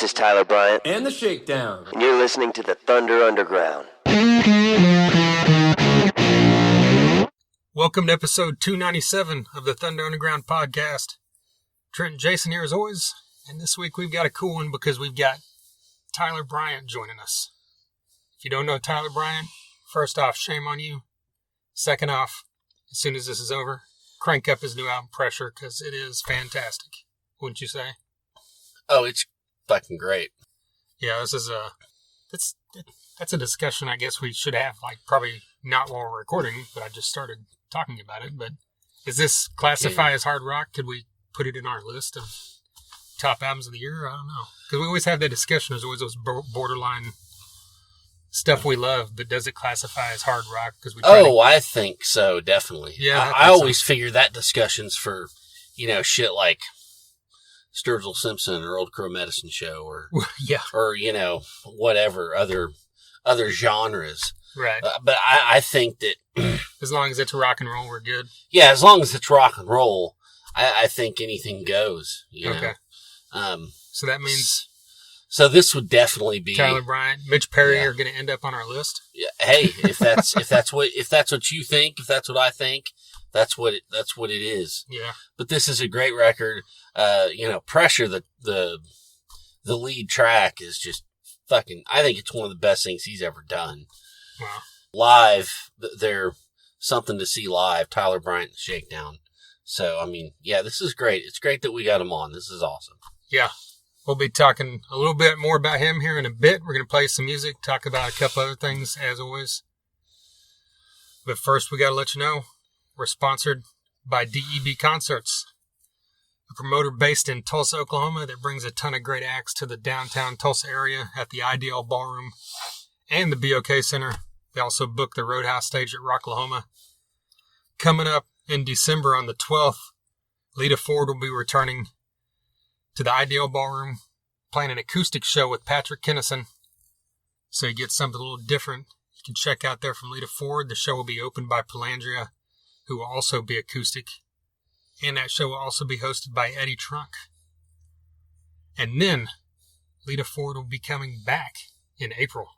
This is Tyler Bryant. And the Shakedown. And you're listening to the Thunder Underground. Welcome to episode 297 of the Thunder Underground podcast. Trent and Jason here as always. And this week we've got a cool one because we've got Tyler Bryant joining us. If you don't know Tyler Bryant, first off, shame on you. Second off, as soon as this is over, crank up his new album, Pressure, because it is fantastic. Wouldn't you say? Oh, it's fucking great. Yeah, that's a discussion I guess we should have, like probably not while we're recording, but I just started talking about it. But is this classify as hard rock? Could we put it in our list of top albums of the year? I don't know. Because we always have that discussion. There's always those borderline stuff we love, but does it classify as hard rock? Because I think so, definitely. Yeah, I always figure that discussion's for, shit like Sturgill Simpson or Old Crow Medicine Show or whatever other genres. Right. But I think that as long as it's rock and roll, we're good. Yeah, as long as it's rock and roll, I think anything goes. Okay. So that means. So this would definitely be Tyler Bryant, Mitch Perry are going to end up on our list. Yeah. Hey, if that's what you think, if that's what I think, that's what it is. Yeah. But this is a great record. Pressure, the lead track is just fucking. I think it's one of the best things he's ever done. Wow. Live, they're something to see live. Tyler Bryant, the Shakedown. So I mean, yeah, this is great. It's great that we got him on. This is awesome. Yeah. We'll be talking a little bit more about him here in a bit. We're going to play some music, talk about a couple other things, as always. But first, we got to let you know, we're sponsored by DEB Concerts, a promoter based in Tulsa, Oklahoma that brings a ton of great acts to the downtown Tulsa area at the IDL Ballroom and the BOK Center. They also book the Roadhouse stage at Rocklahoma. Coming up in December on the 12th, Lita Ford will be returning to the IDL Ballroom, playing an acoustic show with Patrick Kennison. So you get something a little different. You can check out there from Lita Ford. The show will be opened by Palandria, who will also be acoustic. And that show will also be hosted by Eddie Trunk. And then Lita Ford will be coming back in April.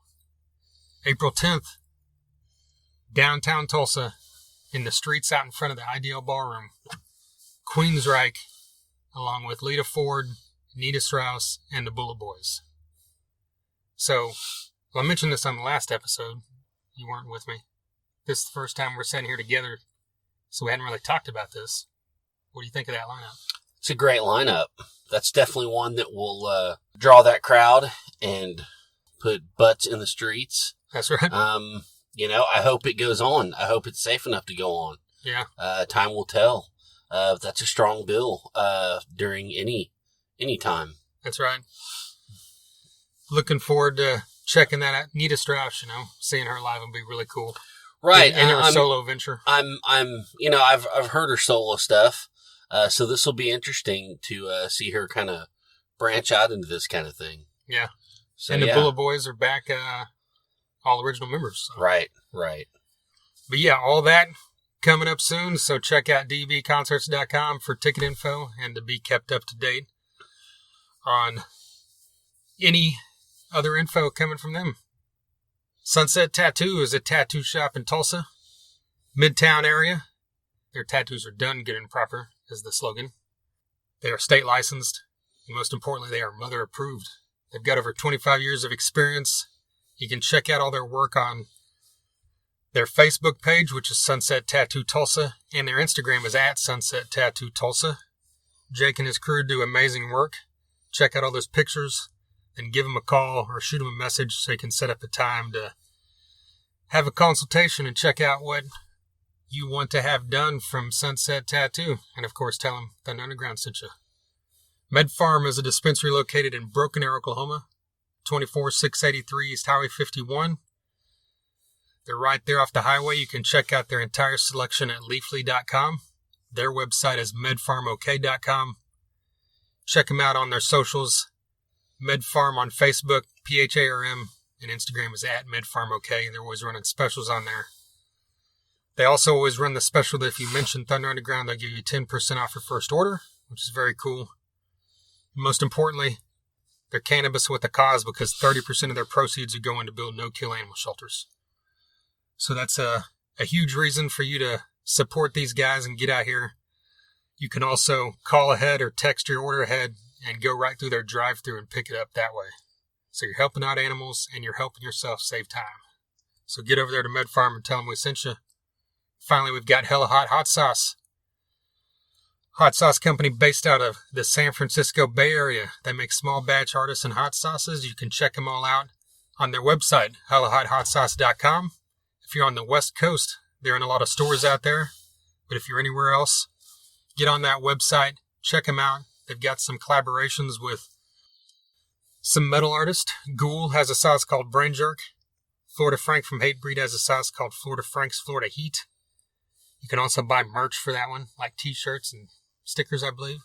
April 10th, downtown Tulsa, in the streets out in front of the IDL Ballroom. Queensryche, along with Lita Ford, Nita Strauss, and the Bullet Boys. So, I mentioned this on the last episode. You weren't with me. This is the first time we're sitting here together, so we hadn't really talked about this. What do you think of that lineup? It's a great lineup. That's definitely one that will draw that crowd and put butts in the streets. That's right. I hope it goes on. I hope it's safe enough to go on. Yeah. Time will tell. That's a strong bill during any time. That's right. Looking forward to checking that out. Nita Strauss, seeing her live would be really cool. Right, in her solo venture. I've heard her solo stuff, so this will be interesting to see her kind of branch out into this kind of thing. Yeah, so, and the Bullet Boys are back, all original members. So. Right. But yeah, all that coming up soon, so check out dbconcerts.com for ticket info and to be kept up to date on any other info coming from them. Sunset Tattoo is a tattoo shop in Tulsa, Midtown area. Their tattoos are done good and proper, is the slogan. They are state licensed, and most importantly, they are mother approved. They've got over 25 years of experience. You can check out all their work on their Facebook page, which is Sunset Tattoo Tulsa, and their Instagram is at Sunset Tattoo Tulsa. Jake and his crew do amazing work. Check out all those pictures and give them a call or shoot them a message so you can set up a time to have a consultation and check out what you want to have done from Sunset Tattoo. And of course, tell them Thunder Underground sent you. Med Farm is a dispensary located in Broken Arrow, Oklahoma, 24683 East Highway 51. They're right there off the highway. You can check out their entire selection at leafly.com. Their website is medfarmok.com. Check them out on their socials. MedFarm on Facebook, PHARM, and Instagram is at MedFarmOK. They're always running specials on there. They also always run the special that if you mention Thunder Underground, they'll give you 10% off your first order, which is very cool. And most importantly, They're cannabis with a cause because 30% of their proceeds are going to build no-kill animal shelters. So that's a huge reason for you to support these guys and get out here. You can also call ahead or text your order ahead and go right through their drive-thru and pick it up that way. So you're helping out animals and you're helping yourself save time. So get over there to Med Farm and tell them we sent you. Finally, we've got Hella Hot Sauce. Hot sauce company based out of the San Francisco Bay Area. They make small batch artisan hot sauces. You can check them all out on their website, HellaHotHotSauce.com. If you're on the West Coast, they're in a lot of stores out there. But if you're anywhere else, get on that website, check them out. They've got some collaborations with some metal artists. Ghoul has a sauce called Brain Jerk. Florida Frank from Hatebreed has a sauce called Florida Frank's Florida Heat. You can also buy merch for that one, like t-shirts and stickers, I believe.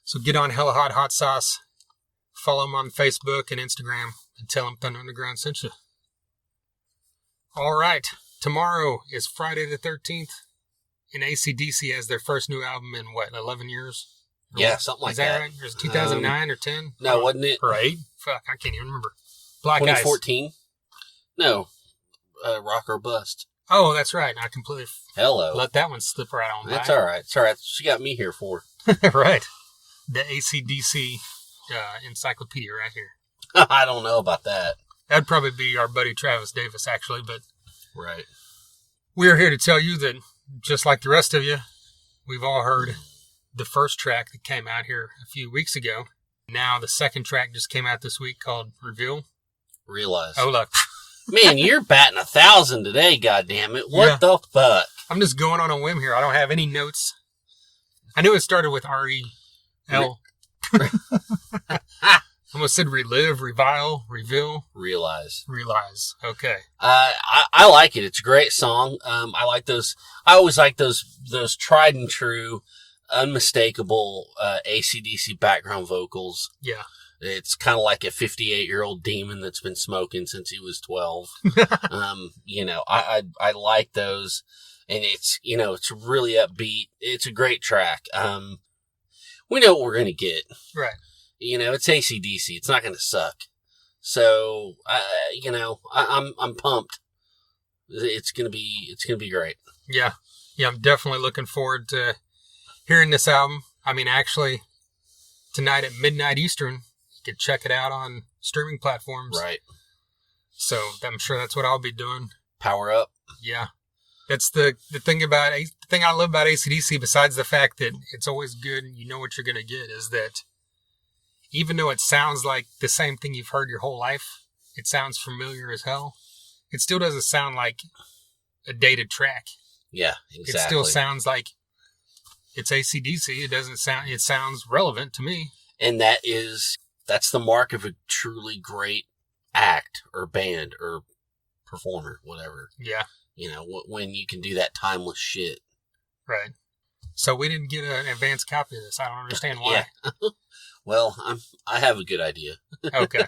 So get on Hella Hot Sauce. Follow them on Facebook and Instagram and tell them Thunder Underground sent you. All right. Tomorrow is Friday the 13th. And AC/DC has their first new album in, 11 years? Yeah, something like that. Is that right? Or is it 2009 or 10? No, wasn't it? Or 8? Fuck, I can't even remember. Black Eyes. 2014? No. Rock or Bust. Oh, that's right. I completely Hello. let that one slip right on by. That's all right. It's all right. She got me here for. Right. The AC/DC encyclopedia right here. I don't know about that. That'd probably be our buddy Travis Davis, actually. But Right. we're here to tell you that, just like the rest of you, we've all heard the first track that came out here a few weeks ago. Now the second track just came out this week called Reveal. Realize. Oh, look. Man, you're batting 1,000 today, goddammit. What the fuck? I'm just going on a whim here. I don't have any notes. I knew it started with R-E-L. I almost said relive, revile, reveal. Realize. Okay. I like it. It's a great song. I like those. I always like those tried and true, unmistakable AC/DC background vocals. Yeah. It's kind of like a 58-year-old demon that's been smoking since he was 12. I like those, and it's really upbeat. It's a great track. We know what we're gonna get. Right. It's AC/DC. It's not gonna suck. So, I'm pumped. It's gonna be great. Yeah. I'm definitely looking forward to hearing this album. I mean, actually, tonight at midnight Eastern, you can check it out on streaming platforms. Right. So I'm sure that's what I'll be doing. Power up. Yeah. That's the thing I love about AC/DC, besides the fact that it's always good and you know what you're going to get, is that even though it sounds like the same thing you've heard your whole life, it sounds familiar as hell. It still doesn't sound like a dated track. Yeah, exactly. It still sounds like it's AC/DC. It sounds relevant to me. And that's the mark of a truly great act or band or performer, whatever. Yeah. When you can do that timeless shit. Right. So we didn't get an advanced copy of this. I don't understand why. Yeah. Well, I have a good idea. Okay.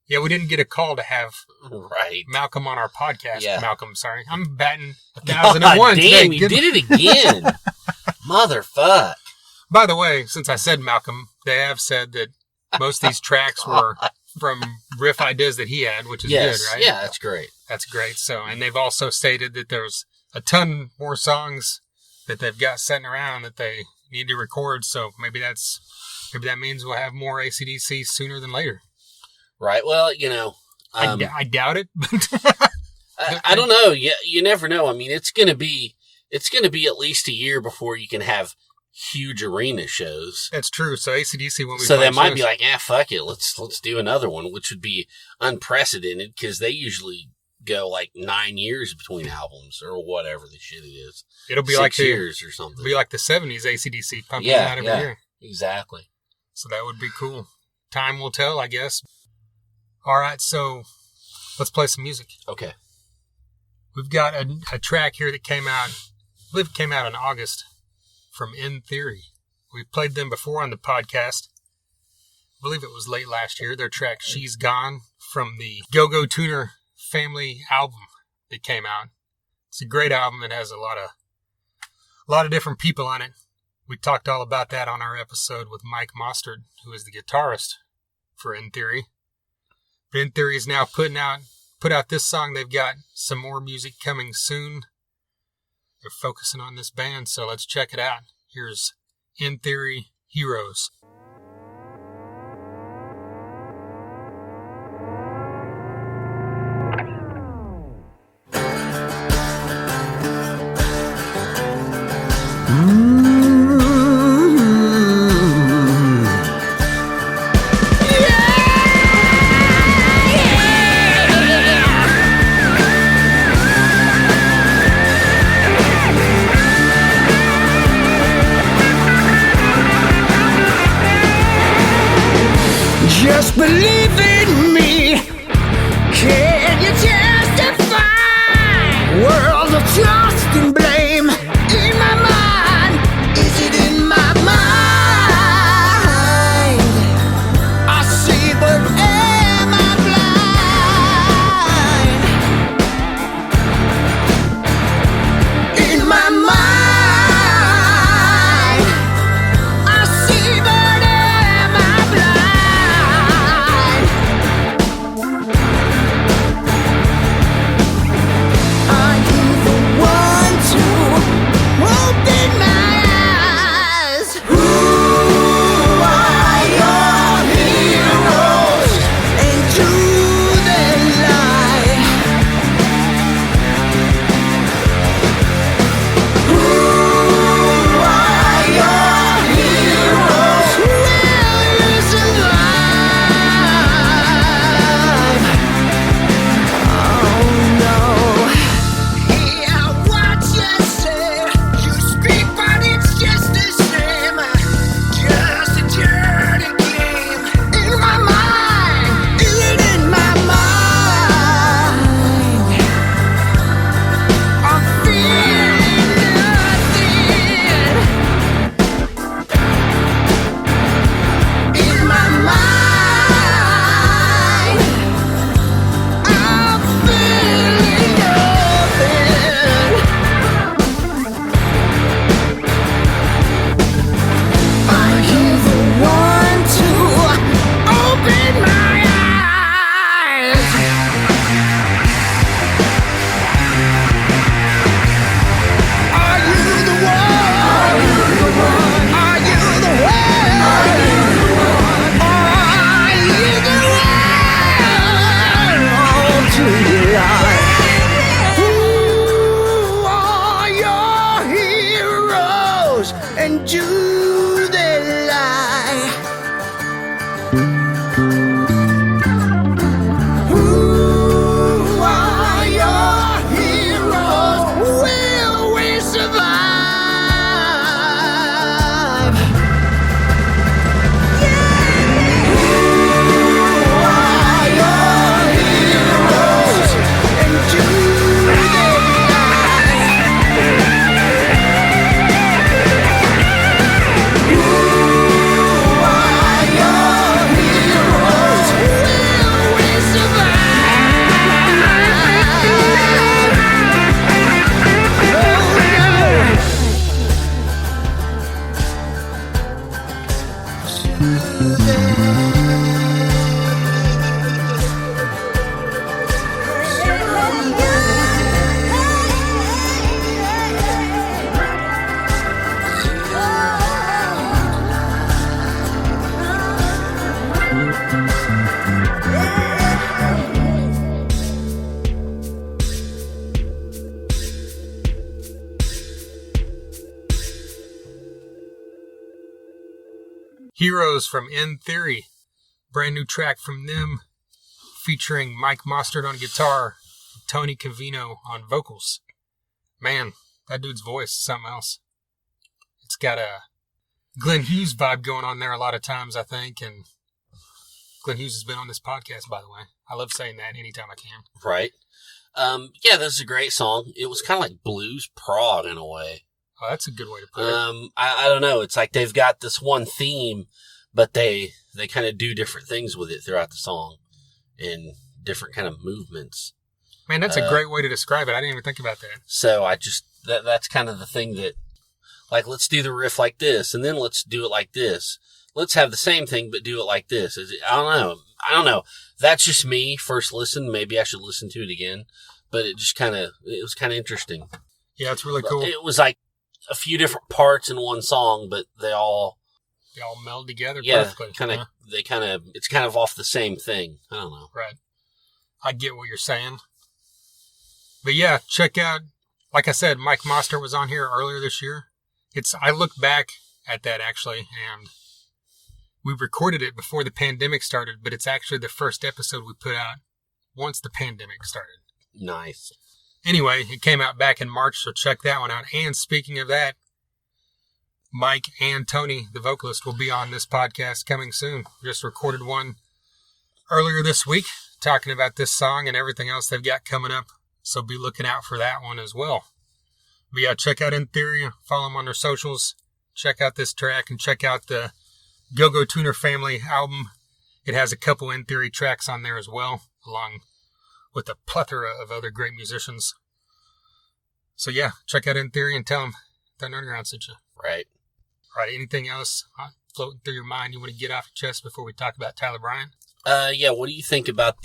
Yeah, we didn't get a call to have Malcolm on our podcast. Yeah. Malcolm, sorry. I'm batting 1,001 today. Damn, you did it again. Motherfuck. By the way, since I said Malcolm, they have said that most of these tracks were from riff ideas that he had, which is good, right? Yeah, that's great. That's great. So, and they've also stated that there's a ton more songs that they've got sitting around that they need to record. So maybe that means we'll have more AC/DC sooner than later. Right. Well, I doubt it, but I don't know. You never know. I mean, it's going to be at least a year before you can have huge arena shows. That's true. So AC/DC won't be. So they might be like, fuck it. Let's do another one, which would be unprecedented because they usually go like 9 years between albums or whatever the shit it is. It'll be 6 like years or something. It'll be like the 70s AC/DC pumping it out every year. Exactly. So that would be cool. Time will tell, I guess. All right, so let's play some music. Okay. We've got a track here that came out, I believe it came out in August, from In Theory. We played them before on the podcast. I believe it was late last year. Their track She's Gone from the Go-Go Tuner family album that came out. It's a great album. It has a lot of different people on it. We talked all about that on our episode with Mike Mostert, who is the guitarist for In Theory. But In Theory is now put out this song. They've got some more music coming soon. They're focusing on this band, so let's check it out. Here's In Theory, Heroes. Just believe in me. Can you testify? World of trust and blame in my mind. Is it in my mind? I see, but am I blind? In my mind, I see, but am I blind? Are you the one to open my eyes? Who are your heroes? And do they lie? Who are your heroes? Will you survive? Oh no. Yeah, what you say, you speak, but it's just the same. Just a dirty game. In my mind, is it in my mind? I'm feeling nothing. In my mind, I'm feeling nothing. Are you the one to open my eyes? Are you the one? Are you the one? Are you the one? Are you the one? Are you the one? Oh, do you lie? Who are your heroes? And do they lie? Who are your heroes? Will we survive? Who are your heroes? And do they lie? Who are your heroes? Will we survive? Heroes from In Theory. Brand new track from them featuring Mike Mostert on guitar, Tony Cavino on vocals. Man, that dude's voice is something else. It's got a Glenn Hughes vibe going on there a lot of times, I think. And Glenn Hughes has been on this podcast, by the way. I love saying that anytime I can. Right. Yeah, this is a great song. It was kind of like blues prog in a way. Oh, that's a good way to put it. I don't know. It's like they've got this one theme, but they kind of do different things with it throughout the song in different kind of movements. Man, that's a great way to describe it. I didn't even think about that. So I just, that's kind of the thing that, Like, let's do the riff like this, and then let's do it like this. Let's have the same thing, but do it like this. I don't know. That's just me, first listen. Maybe I should listen to it again. But it was kind of interesting. Yeah, it's really cool. It was like a few different parts in one song, but they all meld together perfectly. Yeah, it's kind of off the same thing. I don't know. Right. I get what you're saying. But yeah, check out, like I said, Mike Mostert was on here earlier this year. I looked back at that actually, and we recorded it before the pandemic started, but it's actually the first episode we put out once the pandemic started. Nice. Anyway, it came out back in March, so check that one out. And speaking of that, Mike and Tony, the vocalist, will be on this podcast coming soon. Just recorded one earlier this week talking about this song and everything else they've got coming up. So be looking out for that one as well. But yeah, check out In Theory. Follow them on their socials. Check out this track and check out the Go-Go Tuner Family album. It has a couple In Theory tracks on there as well, along with a plethora of other great musicians. So yeah, check out In Theory and tell them Thunder Underground sent you. Right. All right, anything else floating through your mind you want to get off your chest before we talk about Tyler Bryant? Yeah, what do you think about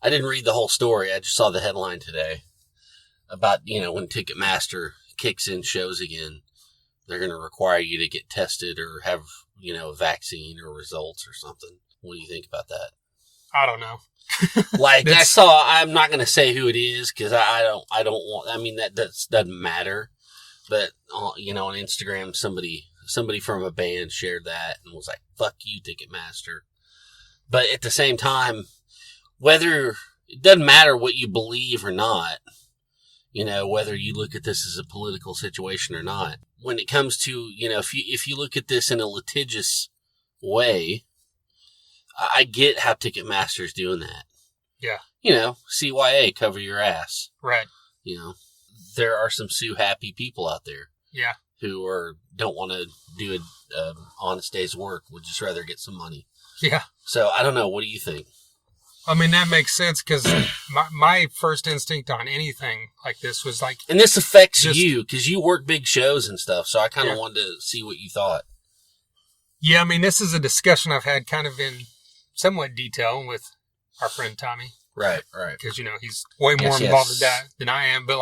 I didn't read the whole story. I just saw the headline today about, when Ticketmaster kicks in shows again, they're going to require you to get tested or have, a vaccine or results or something. What do you think about that? I don't know. Like I'm not going to say who it is because I don't want, that doesn't matter. But, on Instagram, somebody from a band shared that and was like, fuck you, Ticketmaster. But at the same time, it doesn't matter what you believe or not, whether you look at this as a political situation or not. When it comes to, if you look at this in a litigious way, I get how Ticketmaster's doing that. Yeah. CYA, cover your ass. Right. There are some sue happy people out there. Yeah. Who don't want to do an honest day's work, would just rather get some money. Yeah. So I don't know. What do you think? That makes sense because my first instinct on anything like this was like... And this affects you because you work big shows and stuff, so I kind of wanted to see what you thought. Yeah, this is a discussion I've had kind of in somewhat detail with our friend Tommy. Right. Because, he's way more involved with that than I am. But,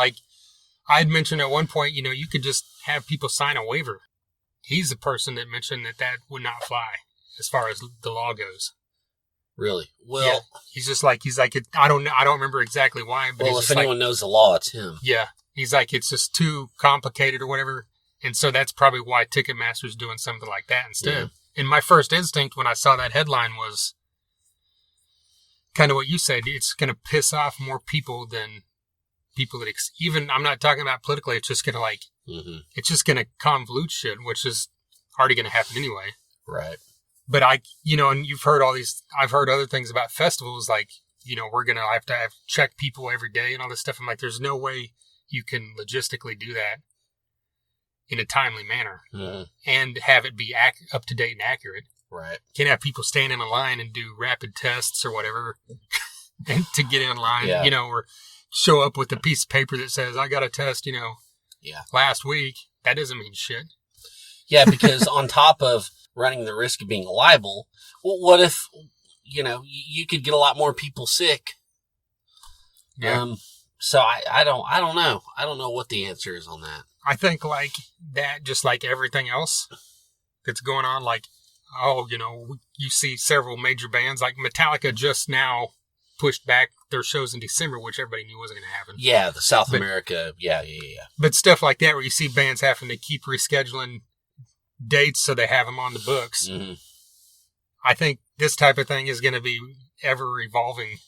I'd mentioned at one point, you could just have people sign a waiver. He's the person that mentioned that would not fly as far as the law goes. Really? Well, yeah. He's like, I don't remember exactly why. But if anyone knows the law, it's him. Yeah. He's like, it's just too complicated or whatever. And so that's probably why Ticketmaster's doing something like that instead. Yeah. And my first instinct when I saw that headline was kind of what you said. It's going to piss off more people than people that even, I'm not talking about politically. It's just going to it's just going to convolute shit, which is already going to happen anyway. Right. But and you've heard I've heard other things about festivals, we're going to have to check people every day and all this stuff. I'm like, there's no way you can logistically do that in a timely manner and have it be up to date and accurate. Right. Can't have people stand in a line and do rapid tests or whatever and to get in line, or show up with a piece of paper that says, I got a test, last week. That doesn't mean shit. Yeah, because on top of running the risk of being liable, well, what if, you could get a lot more people sick? Yeah. So I don't know. I don't know what the answer is on that. I think that, just like everything else that's going on, you see several major bands like Metallica just now pushed back their shows in December, which everybody knew wasn't going to happen. Yeah, the South America. Yeah. But stuff like that where you see bands having to keep rescheduling dates so they have them on the books. Mm-hmm. I think this type of thing is going to be ever evolving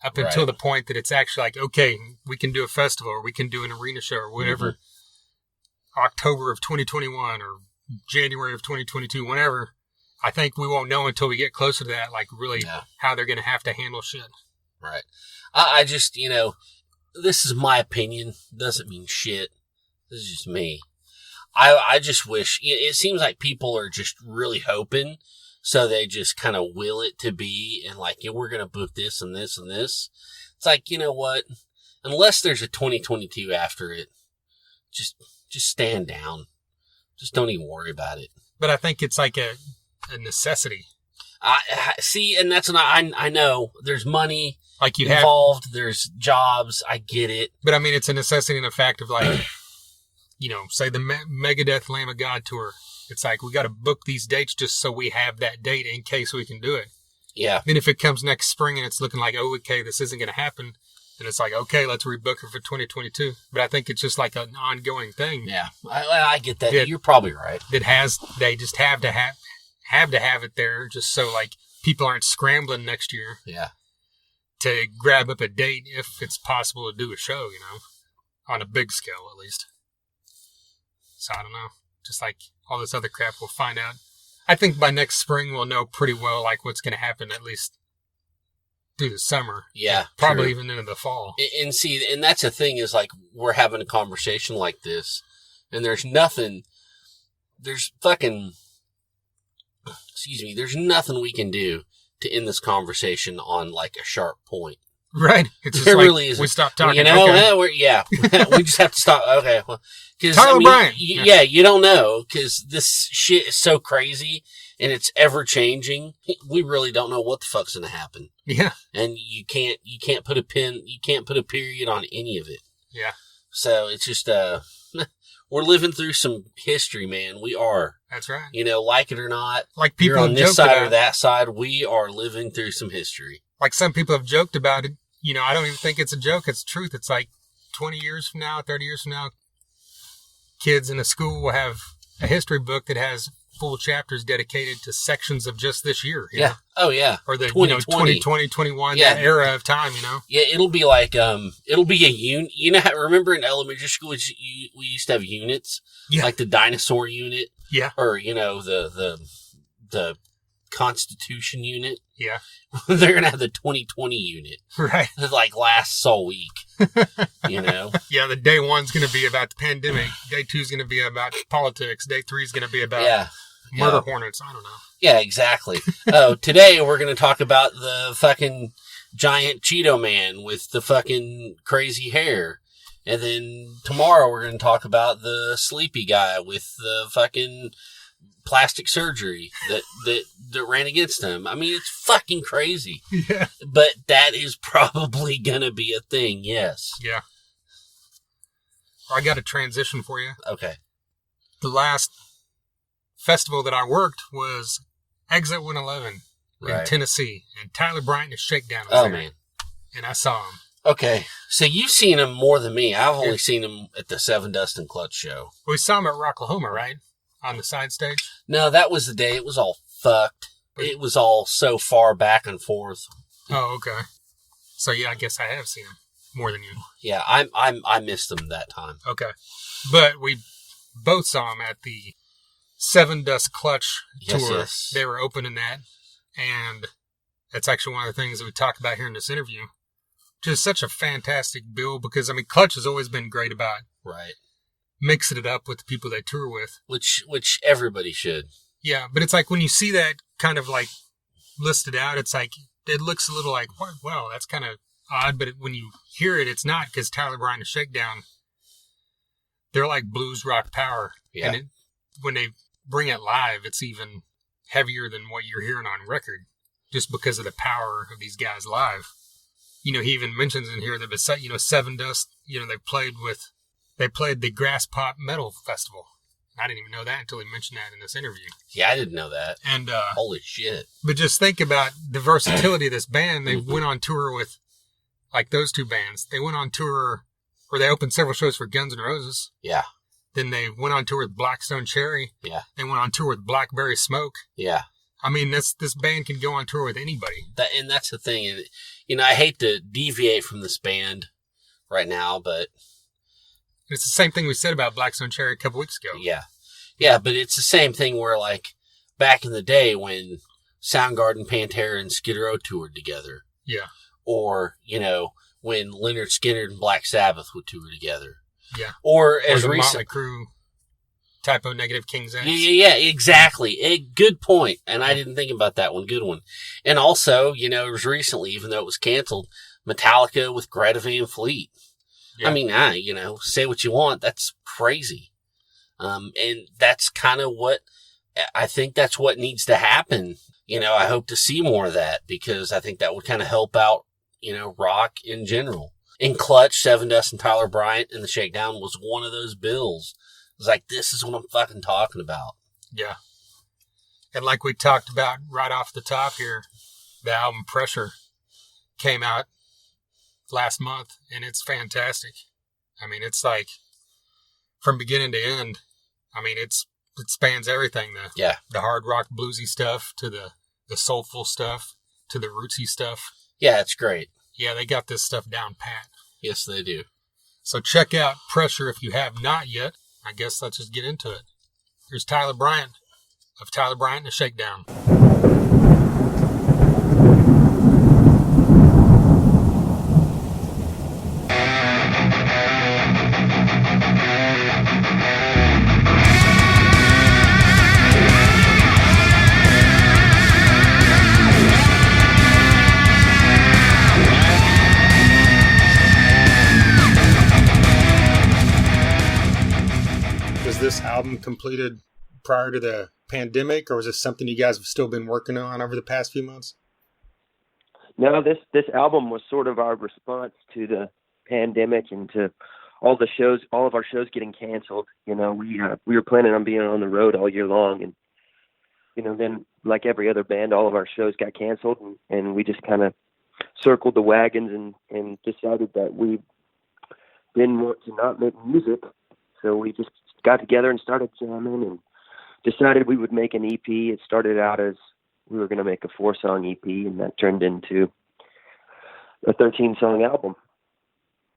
up until the point that it's actually okay, we can do a festival or we can do an arena show or whatever, October of 2021 or January of 2022, whenever. I think we won't know until we get closer to that, really how they're going to have to handle shit. Right. I just, this is my opinion. Doesn't mean shit. This is just me. I just wish, it seems like people are just really hoping, so they just kind of will it to be, and we're going to book this and this and this. It's like, you know what? Unless there's a 2022 after it, just stand down. Just don't even worry about it. But I think it's like a necessity. I see, and that's not. I know there's money Like you involved. There's jobs. I get it. But I mean, it's a necessity and a fact of like, say the Megadeth Lamb of God tour. It's like we got to book these dates just so we have that date in case we can do it. Yeah. Then if it comes next spring and it's looking like, oh, okay, this isn't going to happen, then it's like, okay, let's rebook it for 2022. But I think it's just like an ongoing thing. Yeah, I get that. You're probably right. They just have to have it there just so like people aren't scrambling next year. Yeah. To grab up a date if it's possible to do a show, on a big scale at least. So I don't know. Just like all this other crap, we'll find out. I think by next spring we'll know pretty well like what's going to happen at least through the summer. Yeah, probably even into the fall. And see, and that's the thing is like we're having a conversation like this, and there's nothing we can do to end this conversation on like a sharp point. Right. It's just there like, really is. We stopped talking. Okay. We just have to stop. Okay. Well, Tyler Bryant. You don't know because this shit is so crazy and it's ever changing. We really don't know what the fuck's going to happen. Yeah. And you can't put a period on any of it. Yeah. So it's just, we're living through some history, man. We are. That's right. Like it or not. Like people you're on have this joked side about or that side. We are living through some history. Like some people have joked about it. I don't even think it's a joke. It's truth. It's like 20 years from now, 30 years from now, kids in a school will have a history book that has full chapters dedicated to sections of just this year. Yeah. Oh, yeah. Or the 2020, 21, that era of time, Yeah, it'll be like, it'll be a unit. Remember in elementary school, we used to have units? Yeah. Like the dinosaur unit? Yeah. Or, the Constitution unit? Yeah. They're going to have the 2020 unit. Right. It like lasts all week. Yeah, the day one's going to be about the pandemic. Day two's going to be about politics. Day three's going to be about murder hornets. I don't know. Yeah, exactly. Today we're going to talk about the fucking giant Cheeto man with the fucking crazy hair. And then tomorrow we're going to talk about the sleepy guy with the fucking plastic surgery that ran against him. I mean, it's fucking crazy. Yeah. But that is probably going to be a thing, yes. Yeah. I got a transition for you. Okay. The last festival that I worked was Exit 111 in Tennessee. And Tyler Bryant and Shakedown was there. Man. And I saw him. Okay. So you've seen him more than me. I've only seen him at the Seven Dust and Clutch show. We saw him at Rocklahoma, right? On the side stage? No, that was the day. It was all fucked. It was all so far back and forth. Oh, okay. So yeah, I guess I have seen him more than you. Yeah, I missed him that time. Okay. But we both saw him at the Seven Dust Clutch tour. Yes. They were opening that. And that's actually one of the things that we talk about here in this interview. Just such a fantastic bill because, Clutch has always been great about mixing it up with the people they tour with. Which everybody should. Yeah, but it's like when you see that kind of like listed out, it's like, it looks a little like, wow, that's kind of odd. But when you hear it, it's not, because Tyler Bryant and Shakedown, they're like blues rock power. Yeah. And when they bring it live, it's even heavier than what you're hearing on record, just because of the power of these guys live. He even mentions in here that, Seven Dust, they played the Grass Pop Metal Festival. I didn't even know that until he mentioned that in this interview. Yeah, I didn't know that. And holy shit. But just think about the versatility of this band. They went on tour with, like, those two bands. They went on tour, or they opened several shows for Guns N' Roses. Yeah. Then they went on tour with Blackstone Cherry. Yeah. They went on tour with Blackberry Smoke. Yeah. This band can go on tour with anybody. And that's the thing. I hate to deviate from this band right now, but it's the same thing we said about Blackstone Cherry a couple weeks ago. Yeah. Yeah, but it's the same thing where, like, back in the day when Soundgarden, Pantera, and Skid Row toured together. Yeah. Or, when Lynyrd Skynyrd and Black Sabbath would tour together. Yeah. Or as recent... Motley Crue, Typo Negative, King's X. Yeah, exactly. Good point. And I didn't think about that one. Good one. And also, it was recently, even though it was canceled, Metallica with Greta Van Fleet. Yeah. Say what you want. That's crazy. And that's kind of I think that's what needs to happen. I hope to see more of that because I think that would kind of help out, rock in general. In Clutch, Seven Dust and Tyler Bryant and the Shakedown was one of those bills. It was like, this is what I'm fucking talking about. Yeah. And like we talked about right off the top here, the album Pressure came out last month, and it's fantastic. I mean, it's like from beginning to end. I mean, it spans everything. The hard rock bluesy stuff to the soulful stuff to the rootsy stuff. Yeah, it's great. Yeah, they got this stuff down pat. Yes, they do. So check out Pressure if you have not yet. I guess let's just get into it. Here's Tyler Bryant of Tyler Bryant and the Shakedown. Was this album completed prior to the pandemic, or was this something you guys have still been working on over the past few months? No, this album was sort of our response to the pandemic and to all of our shows getting canceled. We were planning on being on the road all year long, and then like every other band, all of our shows got canceled, and we just kind of circled the wagons and decided that we didn't want to not make music, so we just got together and started jamming and decided we would make an EP. It started out as we were going to make a 4-song EP, and that turned into a 13-song album.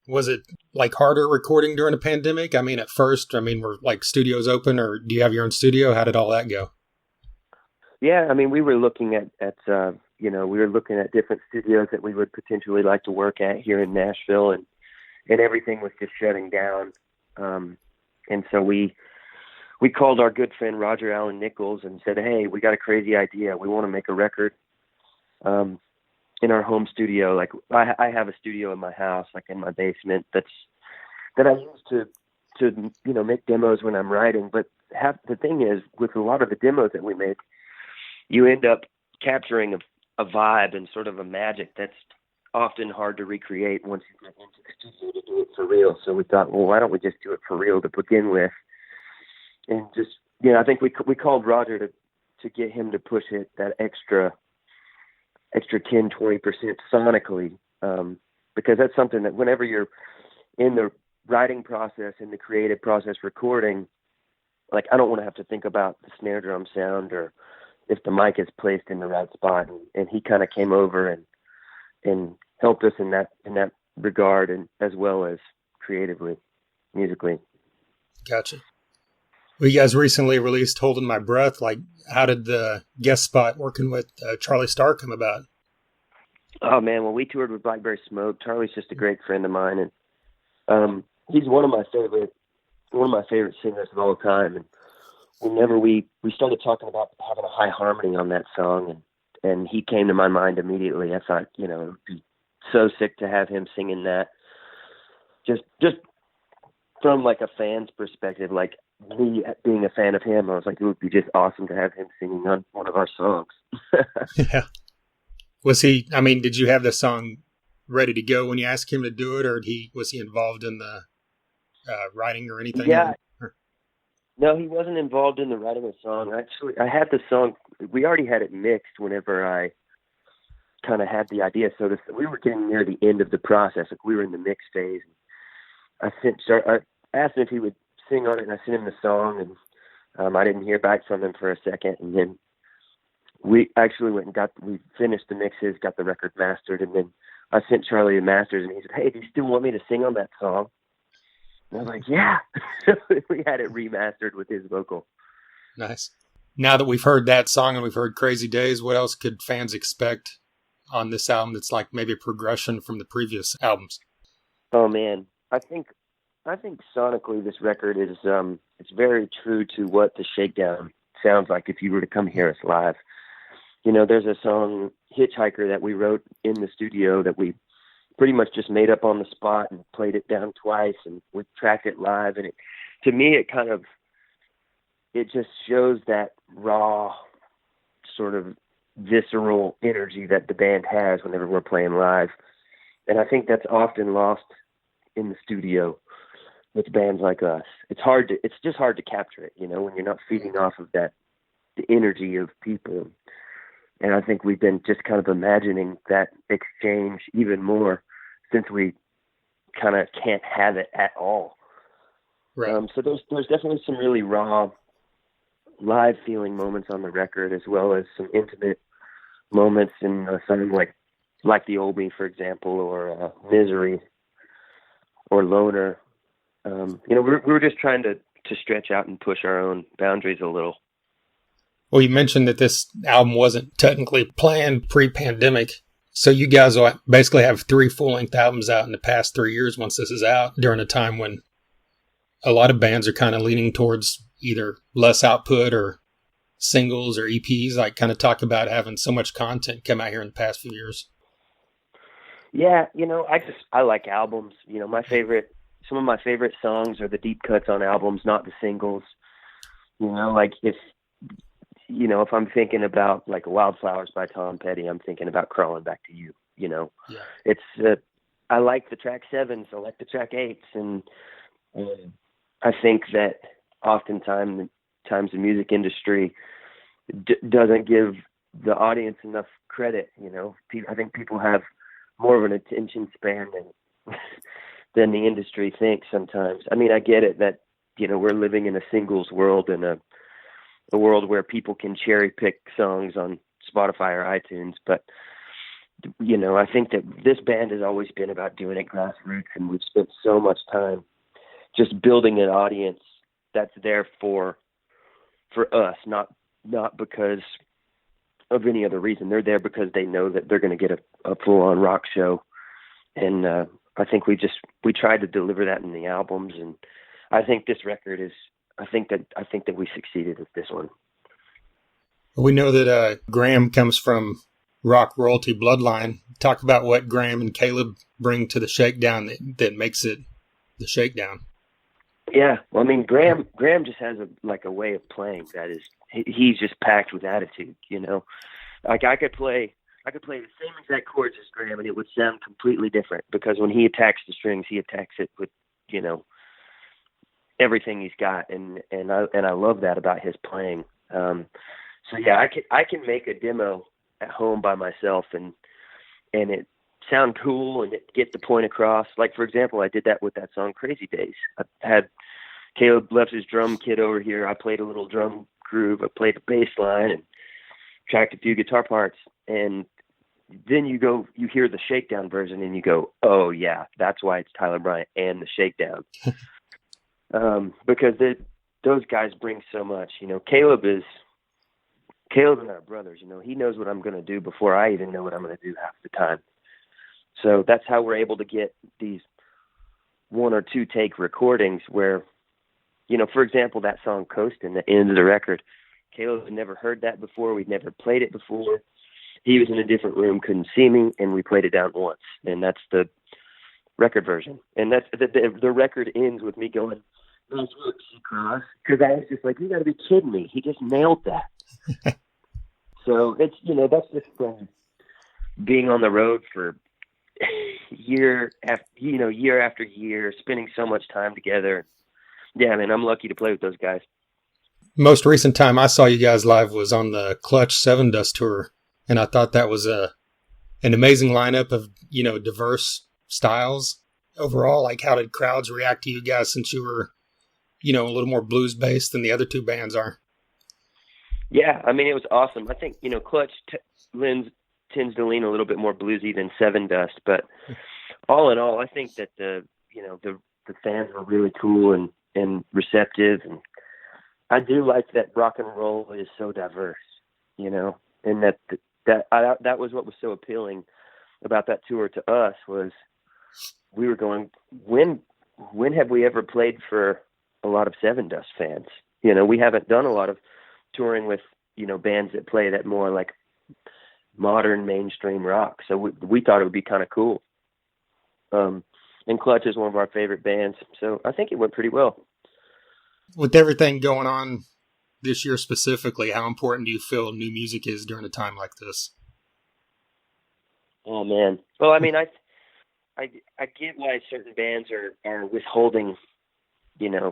Was it like harder recording during the pandemic? I mean, at first, were like studios open, or do you have your own studio? How did all that go? Yeah, I mean, we were looking at we were looking at different studios that we would potentially like to work at here in Nashville, and everything was just shutting down. And so we called our good friend Roger Allen Nichols and said, "Hey, we got a crazy idea. We want to make a record in our home studio. Like I have a studio in my house, like in my basement, that I use to make demos when I'm writing. But the thing is, with a lot of the demos that we make, you end up capturing a vibe and sort of a magic that's often hard to recreate once you get into the studio to do it for real. So we thought, well, why don't we just do it for real to begin with? And just, I think we called Roger to get him to push it that extra 10, 20% sonically, because that's something that whenever you're in the writing process, in the creative process, recording, like I don't want to have to think about the snare drum sound or if the mic is placed in the right spot. And he kind of came over and helped us in that regard, and as well as creatively, musically. Gotcha. Well, you guys recently released Holding My Breath. Like, how did the guest spot working with Charlie Starr come about? Oh man, well, we toured with Blackberry Smoke. Charlie's just a great friend of mine, and he's one of my favorite singers of all time. And whenever we started talking about having a high harmony on that song, and he came to my mind immediately. I thought, it would be so sick to have him singing that. Just from like a fan's perspective, like me being a fan of him, I was like, it would be just awesome to have him singing on one of our songs. Yeah. Did you have the song ready to go when you asked him to do it, or was he involved in the writing or anything? Yeah. No, he wasn't involved in the writing of the song. Actually, I had the song, we already had it mixed whenever I kind of had the idea. So we were getting near the end of the process. Like we were in the mix phase. I asked him if he would sing on it, and I sent him the song, and I didn't hear back from him for a second. And then we actually went and we finished the mixes, got the record mastered, and then I sent Charlie the masters, and he said, "Hey, do you still want me to sing on that song?" And I was like, "Yeah." We had it remastered with his vocal. Nice. Now that we've heard that song and we've heard Crazy Days, what else could fans expect on this album that's like maybe a progression from the previous albums? Oh man, I think sonically this record is it's very true to what the Shakedown sounds like if you were to come hear us live. There's a song Hitchhiker that we wrote in the studio that we pretty much just made up on the spot and played it down twice, and we tracked it live, and to me it kind of it just shows that raw sort of visceral energy that the band has whenever we're playing live. And I think that's often lost in the studio with bands like us. It's just hard to capture it, when you're not feeding off of the energy of people. And I think we've been just kind of imagining that exchange even more since we kind of can't have it at all. Right. So there's definitely some really raw live feeling moments on the record, as well as some intimate moments in a song like The Old Me, for example, or Misery or Loner. We're just trying to stretch out and push our own boundaries a little. Well, you mentioned that this album wasn't technically planned pre-pandemic. So you guys will basically have 3 full-length albums out in the past 3 years once this is out, during a time when a lot of bands are kind of leaning towards either less output or singles or EPs, like kind of talk about having so much content come out here in the past few years. Yeah, I like albums. Some of my favorite songs are the deep cuts on albums, not the singles. Like if I'm thinking about like Wildflowers by Tom Petty, I'm thinking about Crawling Back to You. Yeah. It's I like the track 7s, I like the track 8s, and I think that oftentimes the music industry doesn't give the audience enough credit. I think people have more of an attention span than the industry thinks sometimes. I mean, I get it that we're living in a singles world and a world where people can cherry pick songs on Spotify or iTunes, but I think that this band has always been about doing it grassroots, and we've spent so much time just building an audience that's there for us, not because of any other reason. They're there because they know that they're going to get a full-on rock show, and I think we tried to deliver that in the albums, and I think this record is. I think that we succeeded with this one. We know that Graham comes from rock royalty bloodline. Talk about what Graham and Caleb bring to the Shakedown that makes it the Shakedown. Yeah, well, I mean, Graham just has a way of playing that is he's just packed with attitude. Like I could play the same exact chords as Graham, and it would sound completely different because when he attacks the strings, he attacks it with everything he's got, and I love that about his playing. So yeah, I can make a demo at home by myself and it sound cool and it get the point across. Like for example, I did that with that song Crazy Days. I had Caleb left his drum kit over here. I played a little drum groove. I played the bass line and tracked a few guitar parts, and then you hear the Shakedown version and you go, oh yeah, that's why it's Tyler Bryant and the Shakedown. Because those guys bring so much. Caleb and our brothers. He knows what I'm going to do before I even know what I'm going to do half the time. So that's how we're able to get these 1 or 2 take recordings where, for example, that song Coastin', the end of the record, Caleb had never heard that before. We'd never played it before. He was in a different room, couldn't see me, and we played it down once. And that's the record version. And that's the record ends with me going, nice work, Seacross. Because I was just like, you got to be kidding me. He just nailed that. So it's, that's just from being on the road for year after year, spending so much time together. Yeah, man, I'm lucky to play with those guys. Most recent time I saw you guys live was on the Clutch 7 Dust tour, and I thought that was an amazing lineup of, diverse styles overall. Like, how did crowds react to you guys since you were, a little more blues based than the other 2 bands are? Yeah, I mean, it was awesome. I think, Clutch tends to lean a little bit more bluesy than 7 Dust, but all in all, I think that the fans were really cool and receptive, and I do like that rock and roll is so diverse, and that was what was so appealing about that tour to us. Was we were going, when have we ever played for a lot of 7 Dust fans? We haven't done a lot of touring with bands that play that more like modern mainstream rock, so we thought it would be kind of cool. And Clutch is one of our favorite bands, so I think it went pretty well. With everything going on this year specifically, how important do you feel new music is during a time like this? Oh man. Well, I mean, I get why certain bands are withholding,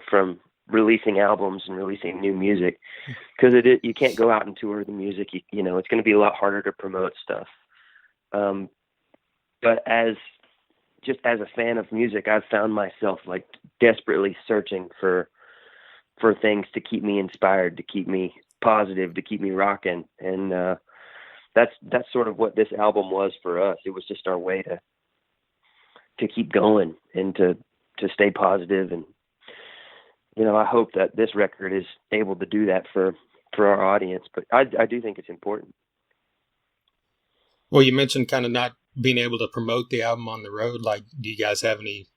from releasing albums and releasing new music, because you can't go out and tour the music. It's going to be a lot harder to promote stuff. But as a fan of music, I've found myself like desperately searching for things to keep me inspired, to keep me positive, to keep me rocking. And that's sort of what this album was for us. It was just our way to keep going and to stay positive. And I hope that this record is able to do that for our audience. But I do think it's important. Well, you mentioned kind of not being able to promote the album on the road. Like, do you guys have any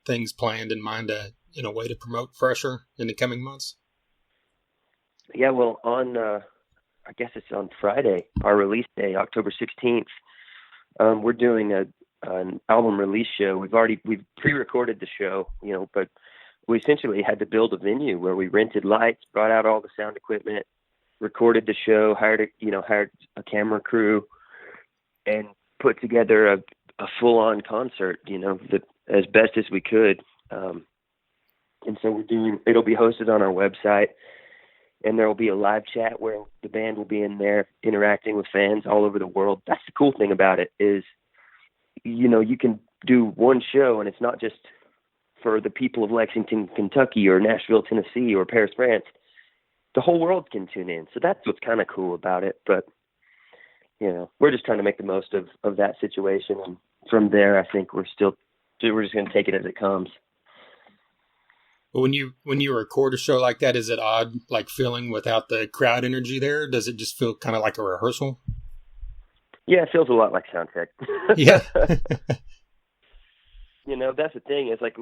things planned in mind in a way to promote Fresher in the coming months? Yeah, well, I guess it's on Friday, our release day, October 16th. We're doing an album release show. We've pre-recorded the show, but we essentially had to build a venue where we rented lights, brought out all the sound equipment, recorded the show, hired a camera crew, and put together a full-on concert, as best as we could. And so it'll be hosted on our website, and there will be a live chat where the band will be in there interacting with fans all over the world. That's the cool thing about it is, you can do one show and it's not just for the people of Lexington, Kentucky, or Nashville, Tennessee, or Paris, France. The whole world can tune in. So that's what's kind of cool about it. But, we're just trying to make the most of that situation. And from there, I think we're just going to take it as it comes. But when you record a show like that, is it odd, like feeling without the crowd energy there? Does it just feel kind of like a rehearsal? Yeah, it feels a lot like sound check. Yeah. That's the thing. It's like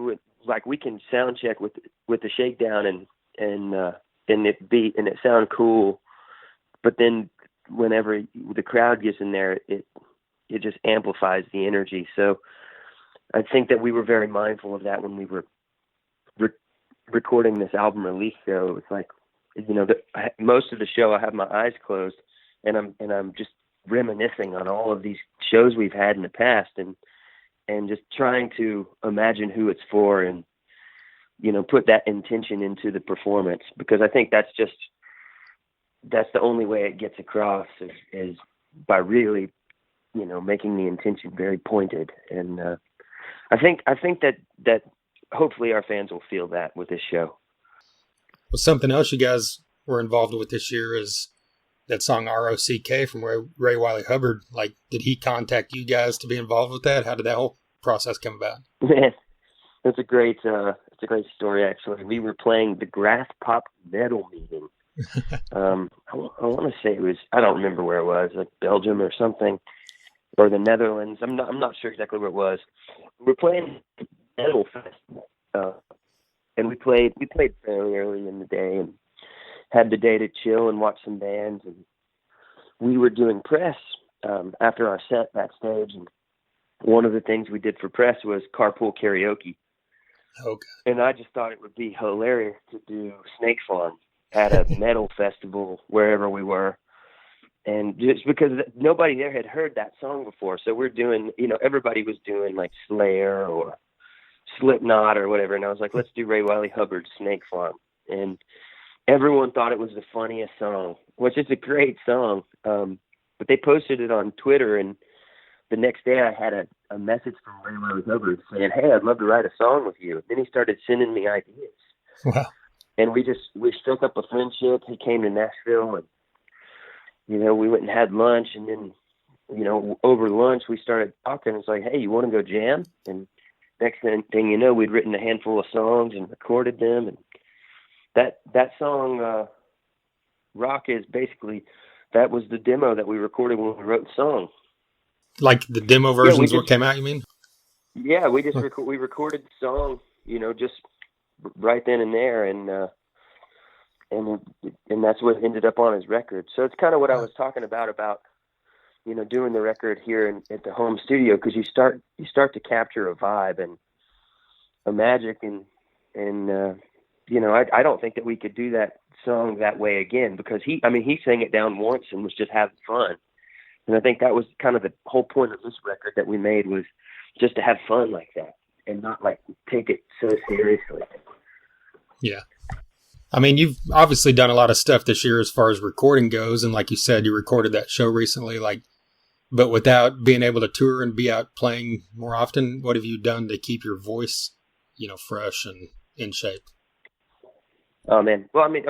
we can sound check with the shakedown and it beat and it sound cool, but then whenever the crowd gets in there, it just amplifies the energy. So I think that we were very mindful of that when we were recording this album release show. It's like, most of the show I have my eyes closed and I'm just reminiscing on all of these shows we've had in the past and just trying to imagine who it's for and, put that intention into the performance, because I think that's the only way it gets across is by really, making the intention very pointed. And I think that hopefully our fans will feel that with this show. Well, something else you guys were involved with this year is that song ROCK from Ray Wiley Hubbard. Like, did he contact you guys to be involved with that? How did that whole process come about? Man, it's a great story, actually. We were playing the Grass Pop Metal Meeting. I want to say it was, I don't remember where it was, like Belgium or something, or the Netherlands. I'm not sure exactly where it was. We're playing Metal Festival, and we played fairly early in the day and had the day to chill and watch some bands. And we were doing press after our set backstage, and one of the things we did for press was carpool karaoke. Okay. And I just thought it would be hilarious to do Snake Farm at a metal festival wherever we were. And just because nobody there had heard that song before. So we're doing, everybody was doing like Slayer or Slipknot or whatever. And I was like, let's do Ray Wiley Hubbard's Snake Farm. And everyone thought it was the funniest song, which is a great song. But they posted it on Twitter, and the next day I had a message from Ray Wiley Hubbard saying, hey, I'd love to write a song with you. And then he started sending me ideas. Wow. And we struck up a friendship. He came to Nashville, and, we went and had lunch. And then, over lunch, we started talking. It's like, hey, you want to go jam? And next thing you know, we'd written a handful of songs and recorded them. And that song, Rock, is basically, that was the demo that we recorded when we wrote the song. Like the demo versions what came out, you mean? Yeah, we just we recorded the song, just right then and there, and that's what ended up on his record. So it's kind of what I was talking about doing the record here at the home studio, because you start to capture a vibe and a magic, and I don't think that we could do that song that way again, because he sang it down once and was just having fun. And I think that was kind of the whole point of this record that we made, was just to have fun like that and not like take it so seriously. Yeah. I mean, you've obviously done a lot of stuff this year as far as recording goes. And like you said, you recorded that show recently, but without being able to tour and be out playing more often, what have you done to keep your voice, fresh and in shape? Oh man. Well, I mean,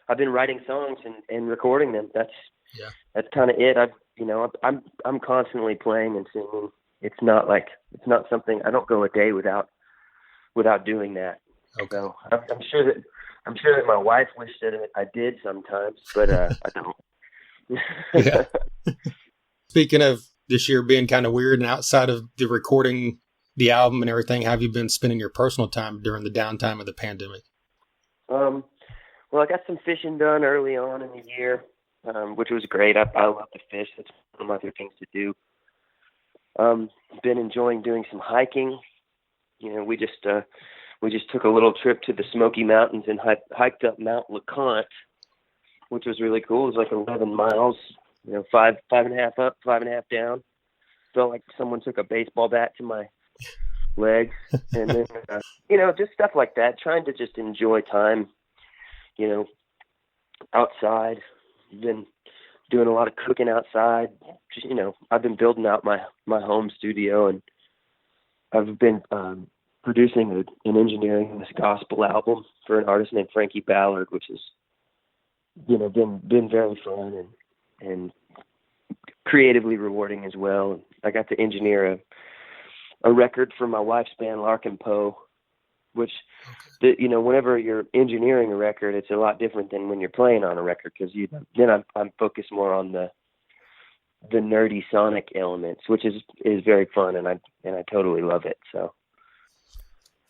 I've been writing songs and recording them. That's kind of it. I'm constantly playing and singing. It's not something, I don't go a day without doing that. Okay. So I'm sure that my wife wished that I did sometimes, but I don't. Yeah. Speaking of this year being kind of weird and outside of the recording the album and everything, how have you been spending your personal time during the downtime of the pandemic? Well, I got some fishing done early on in the year, which was great. I love to fish. That's one of my favorite things to do. Been enjoying doing some hiking. We just took a little trip to the Smoky Mountains and hiked up Mount LeConte, which was really cool. It was like 11 miles, 5.5 up, 5.5 down. Felt like someone took a baseball bat to my legs. And then, just stuff like that, trying to just enjoy time, outside. Been doing a lot of cooking outside. Just, I've been building out my home studio, and I've been producing and engineering this gospel album for an artist named Frankie Ballard, which has, been very fun and creatively rewarding as well. I got to engineer a record for my wife's band Larkin Poe, which, whenever you're engineering a record, it's a lot different than when you're playing on a record, because then I'm focused more on the nerdy sonic elements, which is very fun, and I totally love it. So,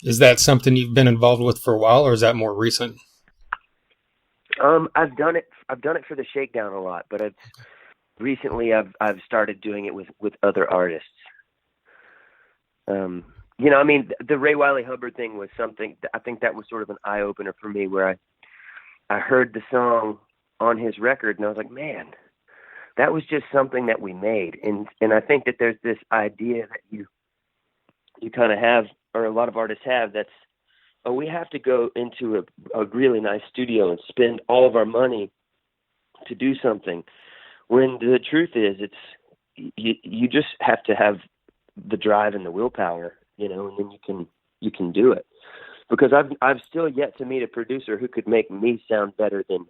is that something you've been involved with for a while, or is that more recent? I've done it for the Shakedown a lot, but recently I've started doing it with other artists. The Ray Wiley Hubbard thing was something, I think that was sort of an eye opener for me, where I heard the song on his record and I was like, man, that was just something that we made. And I think that there's this idea that you kind of have, or a lot of artists have, that's, we have to go into a really nice studio and spend all of our money to do something. When the truth is, you just have to have the drive and the willpower, and then you can do it. Because I've still yet to meet a producer who could make me sound better than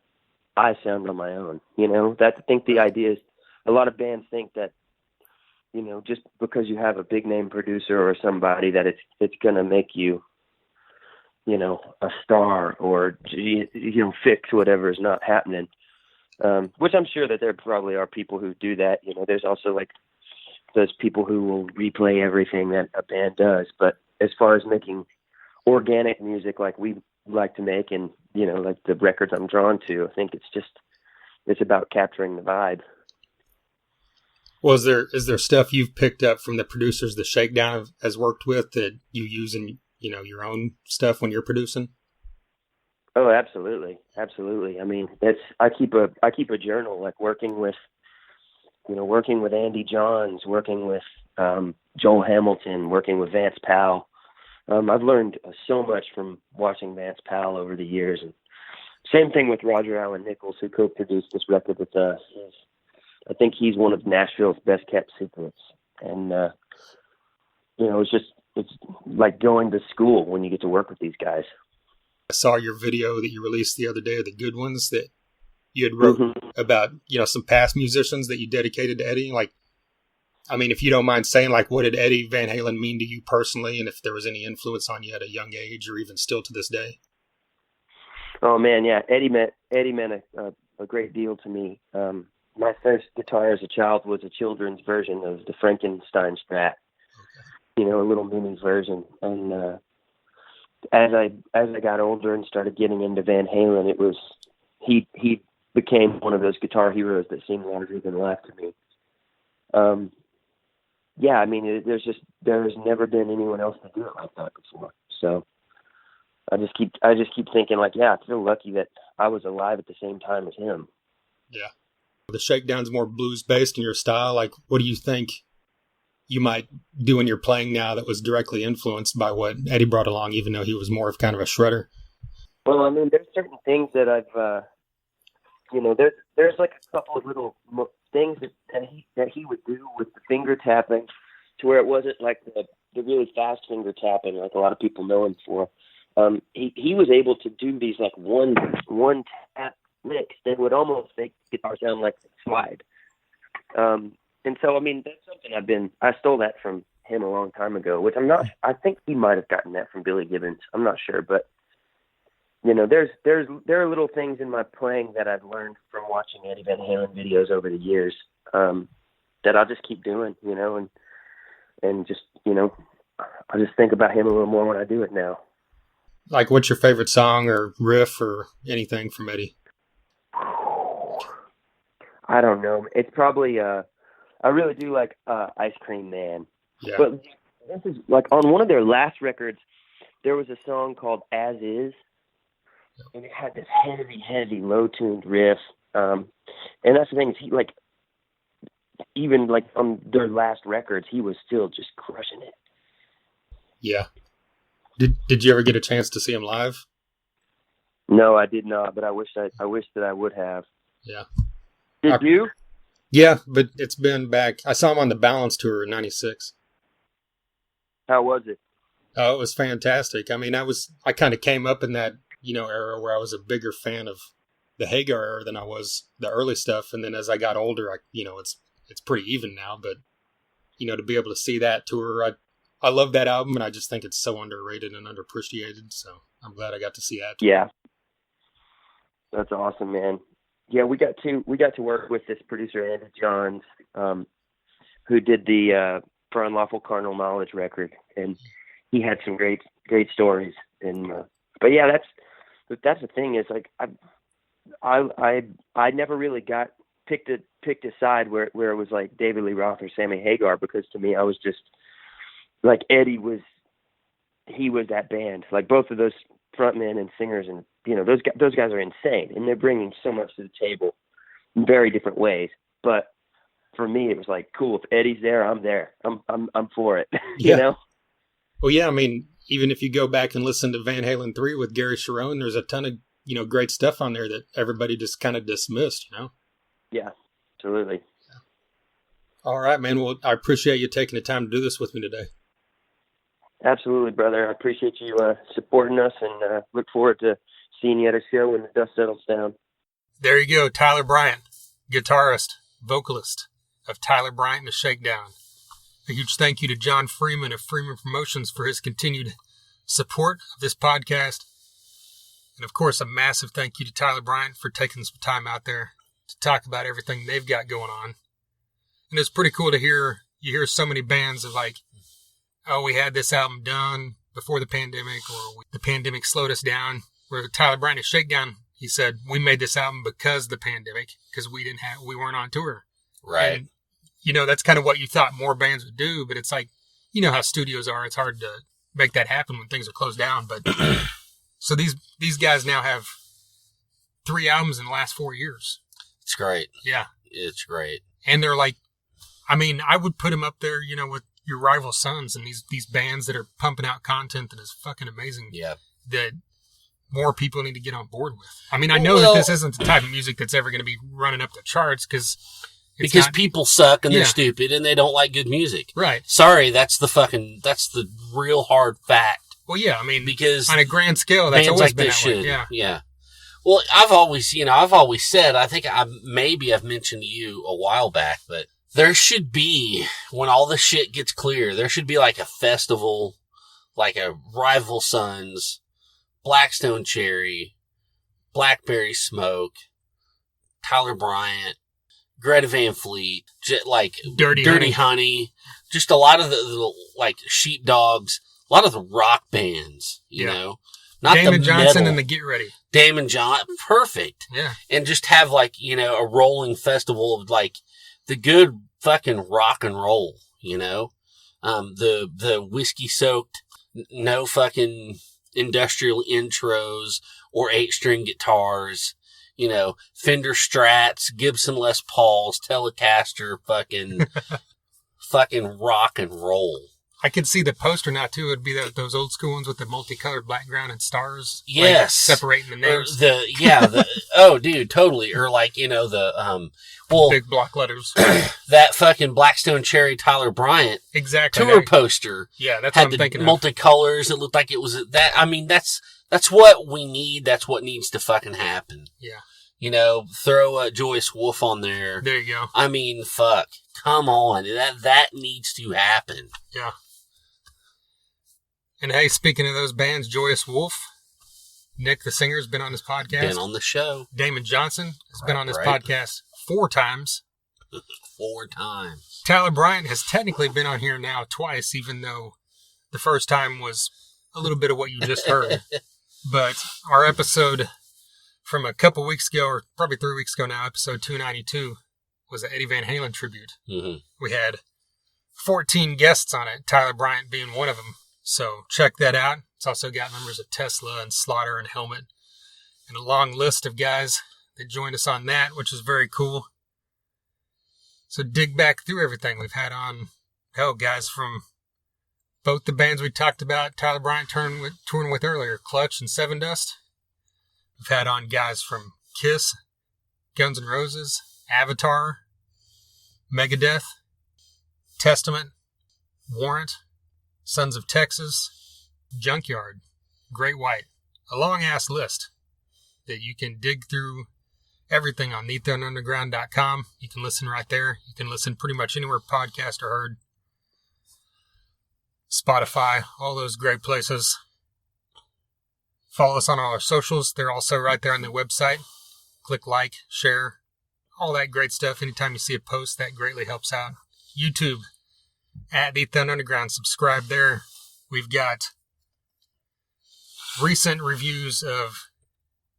I sound on my own. I think the idea is, a lot of bands think that, just because you have a big name producer or somebody, that it's going to make you, a star, or, fix whatever is not happening. Which I'm sure that there probably are people who do that. There's also like those people who will replay everything that a band does. But as far as making organic music like we like to make, and, like the records I'm drawn to, I think it's about capturing the vibe. Well, is there stuff you've picked up from the producers the Shakedown has worked with that you use in, your own stuff when you're producing? Oh, absolutely. Absolutely. I mean, I keep a journal, like working with Andy Johns, working with Joel Hamilton, working with Vance Powell. I've learned so much from watching Vance Powell over the years. And same thing with Roger Allen Nichols, who co-produced this record with us. I think he's one of Nashville's best kept secrets. And, it's like going to school when you get to work with these guys. I saw your video that you released the other day of the good ones that you had wrote about, some past musicians that you dedicated to Eddie. Like, I mean, if you don't mind saying, like, what did Eddie Van Halen mean to you personally, and if there was any influence on you at a young age or even still to this day? Oh man, yeah, Eddie meant a great deal to me. My first guitar as a child was a children's version of the Frankenstein Strat. A little mini version. And as I got older and started getting into Van Halen, it was he became one of those guitar heroes that seemed larger than life to me. I mean, there's never been anyone else to do it like that before. So I just keep thinking like, yeah, I feel lucky that I was alive at the same time as him. Yeah. The Shakedown's more blues based in your style. Like, what do you think you might do when you're playing now that was directly influenced by what Eddie brought along, even though he was more of kind of a shredder? Well, I mean, there's certain things that I've, there's like a couple of little things that he would do with the finger tapping, to where it wasn't like the really fast finger tapping like a lot of people know him for. He was able to do these like one tap licks that would almost make guitar sound like a slide. And so, I mean, that's something I stole that from him a long time ago, which I think he might have gotten that from Billy Gibbons. I'm not sure, but there are little things in my playing that I've learned from watching Eddie Van Halen videos over the years, that I'll just keep doing, and just, I just think about him a little more when I do it now. Like, what's your favorite song or riff or anything from Eddie? I don't know. It's probably, I really do like Ice Cream Man. Yeah. But this is like on one of their last records, there was a song called As Is, and it had this heavy, low-tuned riff. And that's the thing, is he, like, even like on their last records, he was still just crushing it. Yeah. Did you ever get a chance to see him live? No, I did not, but I wish that I would have. Yeah. Did you? Yeah, but it's been back. I saw him on the Balance Tour in '96. How was it? Oh, it was fantastic. I mean, I kind of came up in that, era where I was a bigger fan of the Hagar era than I was the early stuff. And then as I got older, it's pretty even now, but to be able to see that tour, I love that album, and I just think it's so underrated and underappreciated. So I'm glad I got to see that tour. Yeah. That's awesome, man. Yeah, we got to work with this producer, Andy Johns, who did the For Unlawful Carnal Knowledge record, and he had some great stories. And but yeah, that's the thing, is like I never really got picked a side where it was like David Lee Roth or Sammy Hagar, because to me I was just like Eddie was that band. Like both of those frontmen and singers, and those guys are insane, and they're bringing so much to the table in very different ways. But for me, it was like, cool, if Eddie's there, I'm there. I'm for it. Yeah. Well, yeah. I mean, even if you go back and listen to Van Halen 3 with Gary Cherone, there's a ton of great stuff on there that everybody just kind of dismissed. Yeah, absolutely. Yeah. All right, man. Well, I appreciate you taking the time to do this with me today. Absolutely, brother. I appreciate you supporting us, and look forward to seeing you at a show when the dust settles down. There you go, Tyler Bryant, guitarist, vocalist of Tyler Bryant and the Shakedown. A huge thank you to John Freeman of Freeman Promotions for his continued support of this podcast. And of course, a massive thank you to Tyler Bryant for taking some time out there to talk about everything they've got going on. And it's pretty cool to hear so many bands of like, oh, we had this album done before the pandemic, or the pandemic slowed us down. Where Tyler Bryant and Shakedown, he said, we made this album because of the pandemic, because we weren't on tour. Right. And, that's kind of what you thought more bands would do, but it's like, how studios are. It's hard to make that happen when things are closed down. But so these guys now have 3 albums in the last 4 years. It's great. Yeah. It's great. And they're like, I mean, I would put them up there, with your Rival Sons and these bands that are pumping out content that is fucking amazing. Yeah. That more people need to get on board with. I mean, I know that this isn't the type of music that's ever going to be running up the charts because people suck and they're stupid and they don't like good music. Right. Sorry, that's the real hard fact. Well, yeah, I mean, because on a grand scale, that's always been that way. Yeah. Yeah. Well, I've always said, I think I've mentioned to you a while back, but there should be, when all the shit gets clear, there should be like a festival, like a Rival Sons, Blackstone Cherry, Blackberry Smoke, Tyler Bryant, Greta Van Fleet, like Dirty Honey, just a lot of the like Sheepdogs, a lot of the rock bands, you know. Not Damon the Johnson metal. and the Get Ready. Damon John, perfect. Yeah. And just have like, a rolling festival of like the good fucking rock and roll, the whiskey soaked, no fucking industrial intros or 8-string guitars, you know, Fender Strats, Gibson Les Pauls, Telecaster, fucking rock and roll. I could see the poster now too. It'd be those old school ones with the multicolored background and stars. Yes. Like separating the names. Oh, dude, totally. Or like, you know, big block letters. That fucking Blackstone Cherry Tyler Bryant exactly tour poster. Yeah, that's had what I'm thinking of. Multicolors. It looked like it was that. I mean, that's what we need. That's what needs to fucking happen. Yeah. You know, throw Joyce Wolf on there. There you go. I mean, fuck. Come on. That needs to happen. Yeah. And hey, speaking of those bands, Joyous Wolf, Nick, the singer, has been on this podcast. Been on the show. Damon Johnson has been on this podcast 4 times. 4 times. Tyler Bryant has technically been on here now twice, even though the first time was a little bit of what you just heard. But our episode from a couple weeks ago, or probably 3 weeks ago now, episode 292, was an Eddie Van Halen tribute. Mm-hmm. We had 14 guests on it, Tyler Bryant being one of them. So check that out. It's also got members of Tesla and Slaughter and Helmet and a long list of guys that joined us on that, which is very cool. So dig back through everything. We've had on, guys from both the bands we talked about, Tyler Bryant touring with earlier, Clutch and Seven Dust. We've had on guys from Kiss, Guns N' Roses, Avatar, Megadeth, Testament, Warrant, Sons of Texas, Junkyard, Great White. A long-ass list that you can dig through everything on NeathUnderground.com. You can listen right there. You can listen pretty much anywhere podcasts are heard. Spotify, all those great places. Follow us on all our socials. They're also right there on the website. Click like, share, all that great stuff. Anytime you see a post, that greatly helps out. YouTube, at The Thunder Underground. Subscribe there. We've got recent reviews of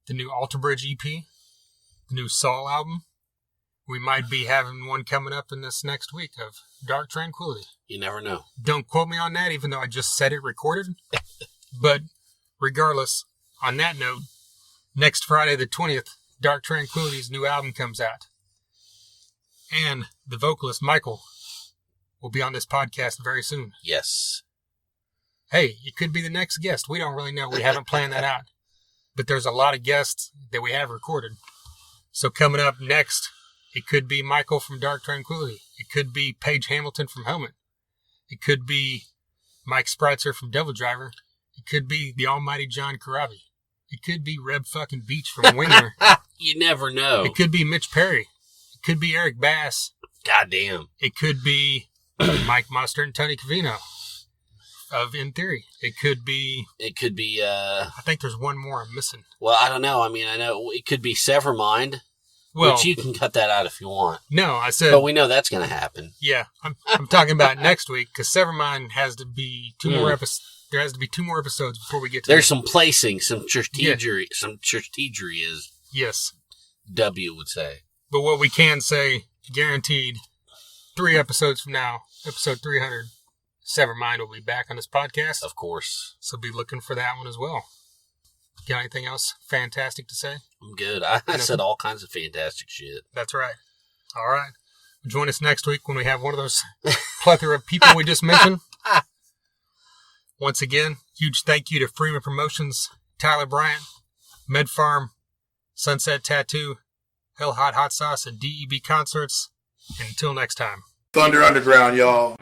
the new Alter Bridge EP, the new Saul album. We might be having one coming up in this next week of Dark Tranquility. You never know. Don't quote me on that, even though I just said it recorded. But regardless, on that note, next Friday the 20th, Dark Tranquility's new album comes out. And the vocalist, Michael, will be on this podcast very soon. Yes. Hey, it could be the next guest. We don't really know. We haven't planned that out. But there's a lot of guests that we have recorded. So coming up next, it could be Michael from Dark Tranquility. It could be Paige Hamilton from Helmet. It could be Mike Spreitzer from Devil Driver. It could be the almighty John Corabi. It could be Reb fucking Beach from Winger. You never know. It could be Mitch Perry. It could be Eric Bass. Goddamn. It could be Mike Mostert and Tony Cavino of In Theory. It could be... I think there's one more I'm missing. Well, I don't know. I mean, I know it could be Severmind. Well, which you can cut that out if you want. No, I said... But we know that's going to happen. Yeah. I'm talking about next week, because Severmind has to be 2 more episodes. There has to be 2 more episodes before we get to... There's some placing, some strategery, some strategery is... Yes. W would say. But what we can say, guaranteed, 3 episodes from now, episode 300, Severmind will be back on this podcast. Of course. So be looking for that one as well. Got anything else fantastic to say? I'm good. I said all kinds of fantastic shit. That's right. All right. Join us next week when we have one of those plethora of people we just mentioned. Once again, huge thank you to Freeman Promotions, Tyler Bryant, Med Farm, Sunset Tattoo, Hell Hot Hot Sauce, and DEB Concerts. And until next time. Thunder Underground, y'all.